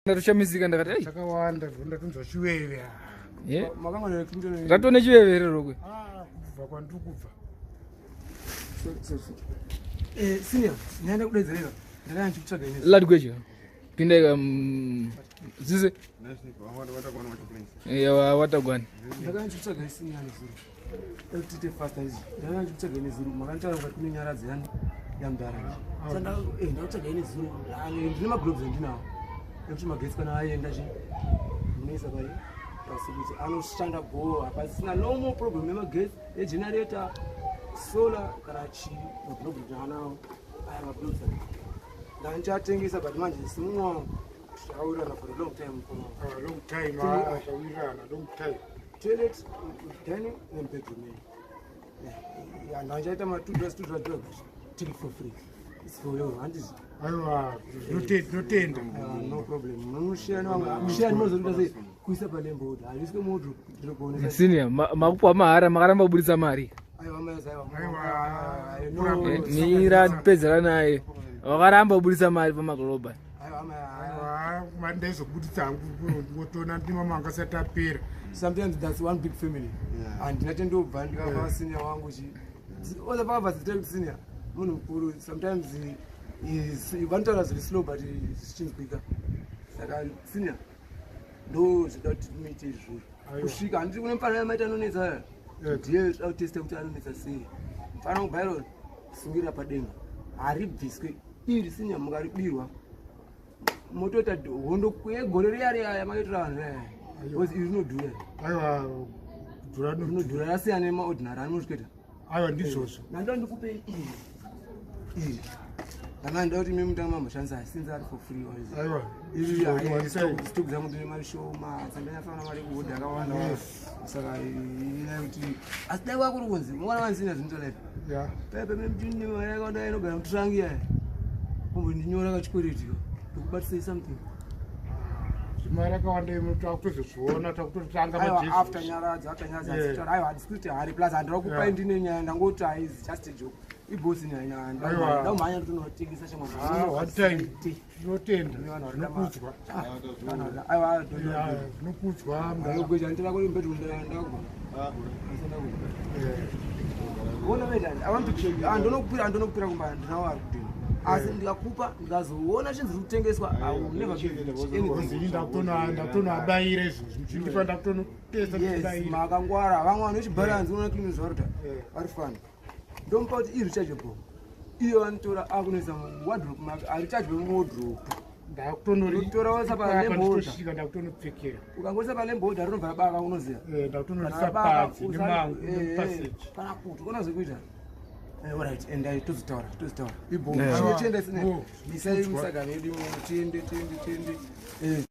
ndatoshamisika ndakati ai takawanda ndatunzwa chiveve makangwana ratone chiveve here rokwe kubva kwandiri kubva senior nyaenda kudedzerera ndakanga chikutsvaga ine lati Gweja pindaika zise watagwana ndakanga chikutsvaga senior nezuru tite fasta izi ndakanga chikutsvaga ine zuru makanitaura kuti kune nyaradzi yani yaMbare ndakutsvaga ine zuru ndine maglobes endinawo ekuti magetsi kana aenda chi munesa pai pasikuti anoshanda go hapasina no more problem yemagetsi egenerator solar kana chi maglobes anawo aya maglobes ndanchatengesa but manje simumwa tawirana for a long time long time toilet dining and bedroom ndachaita ma2 take it for free. It's for you, auntie. Notenda. No problem. Mushare knows what does it. Kuisa palembo. Alisko modru. Senior, makupa mahara makaramba kubudisa mari. Mira pezera naye. Wakaramba kubudisa mari pamaglobal. Mandezo kubudisa ngotona ndima manga setapira. Sometimes that's one big family. And natendo bandika senior wangu chi. All the papa is senior. Sometimes you want to be slow, but it's change quicker. Senior, those that meet is true. And you can't find a man is dear out testing to another say. Final Baron, Sungira Pading. I read this quick. Here is senior Magribhi. Motota do, Wondo Quay, Goria, I might run there. Was you no do it? I no do I say an amount, Naramusketa. I want this also. Now don't pay. And I don't remember my chance. I seen that for free. I took them to my show, and then I found out what I want. So I as they were ones, one man seen as internet. Yeah, Pepper, I got a look at Trangia. When you know what you do, but say something. Maraka one day we talk to the show, not talk to Tanga. After Nyara, I had scripted Harry Plus and occupy in and go try is just a joke. We both in and don't mind to not take such a one time. No tend. No put one. I was no put one. I go until I go in bedroom there and I want to check. I don't know now. As in the Kupa, that's one of the things I will never give anything. Ndakutona bayires ndifanda kutono testa makangwara vamwe vanochi balance unokimu zvorta ari fun don't put irrechargeable iyo anotora akunoisa wardrobe rechargeable wardrobe ndakutonoritora wasa palemboda ndakutonopfekera ukangoisa palemboda rinobva baka unoziya ndakutonorisa padzi nemangu passage kana kuti unozokuita alright and I tozitaura ibho tiende sine misai misagara yedu tiende